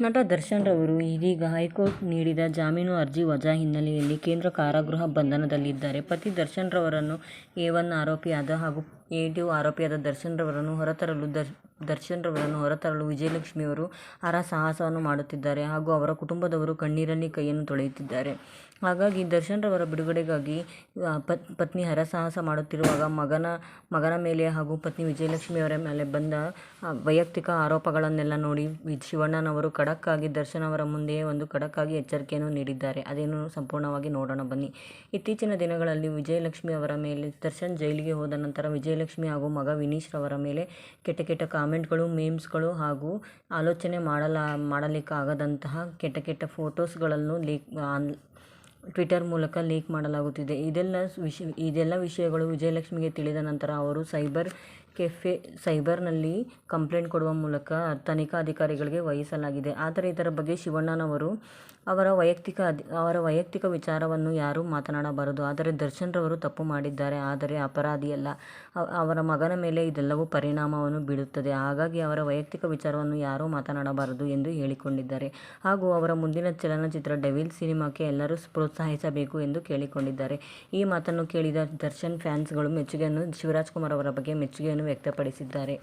ನಟ ದರ್ಶನ್ ರವರು ಇದೀಗ ಹೈಕೋರ್ಟ್ ನೀಡಿದ ಜಾಮೀನು ಅರ್ಜಿ ವಜಾ ಹಿನ್ನೆಲೆಯಲ್ಲಿ ಕೇಂದ್ರ ಕಾರಾಗೃಹ ಬಂಧನದಲ್ಲಿದ್ದಾರೆ. ಪತಿ ದರ್ಶನ್ ರವರನ್ನು A1 ಆರೋಪಿಯಾದ ಹಾಗೂ A2 ಆರೋಪಿಯಾದ ದರ್ಶನ್ ರವರನ್ನು ಹೊರತರಲು ವಿಜಯಲಕ್ಷ್ಮಿಯವರು ಹರಸಾಹಸವನ್ನು ಮಾಡುತ್ತಿದ್ದಾರೆ ಹಾಗೂ ಅವರ ಕುಟುಂಬದವರು ಕಣ್ಣೀರಲ್ಲಿ ಕೈಯನ್ನು ತೊಳೆಯುತ್ತಿದ್ದಾರೆ. ಹಾಗಾಗಿ ದರ್ಶನ್ ರವರ ಬಿಡುಗಡೆಗಾಗಿ ಪತ್ನಿ ಹರಸಾಹಸ ಮಾಡುತ್ತಿರುವಾಗ ಮಗನ ಮೇಲೆ ಹಾಗೂ ಪತ್ನಿ ವಿಜಯಲಕ್ಷ್ಮಿಯವರ ಮೇಲೆ ಬಂದ ವೈಯಕ್ತಿಕ ಆರೋಪಗಳನ್ನೆಲ್ಲ ನೋಡಿ ಶಿವಣ್ಣನವರು ಖಡಕ್ ಆಗಿ ದರ್ಶನ್ ಅವರ ಮುಂದೆಯೇ ಒಂದು ಖಡಕ್ ಆಗಿ ಎಚ್ಚರಿಕೆಯನ್ನು ನೀಡಿದ್ದಾರೆ. ಅದೇನು ಸಂಪೂರ್ಣವಾಗಿ ನೋಡೋಣ ಬನ್ನಿ. ಇತ್ತೀಚಿನ ದಿನಗಳಲ್ಲಿ ವಿಜಯಲಕ್ಷ್ಮಿ ಅವರ ಮೇಲೆ ದರ್ಶನ್ ಜೈಲಿಗೆ ಹೋದ ನಂತರ ವಿಜಯಲಕ್ಷ್ಮಿ ಹಾಗೂ ಮಗ ವಿನೀಶ್ ರವರ ಮೇಲೆ ಕೆಟ್ಟ ಕಾಮೆಂಟ್ಗಳು, ಮೇಮ್ಸ್ಗಳು ಹಾಗೂ ಆಲೋಚನೆ ಮಾಡಲಿಕ್ಕಾಗದಂತಹ ಕೆಟ್ಟ ಫೋಟೋಸ್ಗಳನ್ನು ಟ್ವಿಟರ್ ಮೂಲಕ ಲೀಕ್ ಮಾಡಲಾಗುತ್ತಿದೆ. ಇದೆಲ್ಲ ವಿಷಯಗಳು ವಿಜಯಲಕ್ಷ್ಮಿಗೆ ತಿಳಿದ ನಂತರ ಅವರು ಸೈಬರ್ನಲ್ಲಿ ಕಂಪ್ಲೇಂಟ್ ಕೊಡುವ ಮೂಲಕ ತನಿಖಾ ಅಧಿಕಾರಿಗಳಿಗೆ ವಹಿಸಲಾಗಿದೆ. ಆದರೆ ಇದರ ಬಗ್ಗೆ ಶಿವಣ್ಣನವರು ಅವರ ವೈಯಕ್ತಿಕ ವಿಚಾರವನ್ನು ಯಾರೂ ಮಾತನಾಡಬಾರದು. ಆದರೆ ದರ್ಶನ್ ರವರು ತಪ್ಪು ಮಾಡಿದ್ದಾರೆ, ಆದರೆ ಅಪರಾಧಿಯಲ್ಲ. ಅವರ ಮಗನ ಮೇಲೆ ಇದೆಲ್ಲವೂ ಪರಿಣಾಮವನ್ನು ಬೀಳುತ್ತದೆ. ಹಾಗಾಗಿ ಅವರ ವೈಯಕ್ತಿಕ ವಿಚಾರವನ್ನು ಯಾರೂ ಮಾತನಾಡಬಾರದು ಎಂದು ಹೇಳಿಕೊಂಡಿದ್ದಾರೆ. ಹಾಗೂ ಅವರ ಮುಂದಿನ ಚಲನಚಿತ್ರ ಡೆವಿಲ್ ಸಿನಿಮಾಕ್ಕೆ ಎಲ್ಲರೂ ಪ್ರೋತ್ಸಾಹಿಸಬೇಕು ಎಂದು ಕೇಳಿಕೊಂಡಿದ್ದಾರೆ. ಈ ಮಾತನ್ನು ಕೇಳಿದ ದರ್ಶನ್ ಫ್ಯಾನ್ಸ್ಗಳು ಶಿವರಾಜ್ ಕುಮಾರ್ ಅವರ ಬಗ್ಗೆ ಮೆಚ್ಚುಗೆಯನ್ನು ವ್ಯಕ್ತಪಡಿಸಿದ್ದಾರೆ.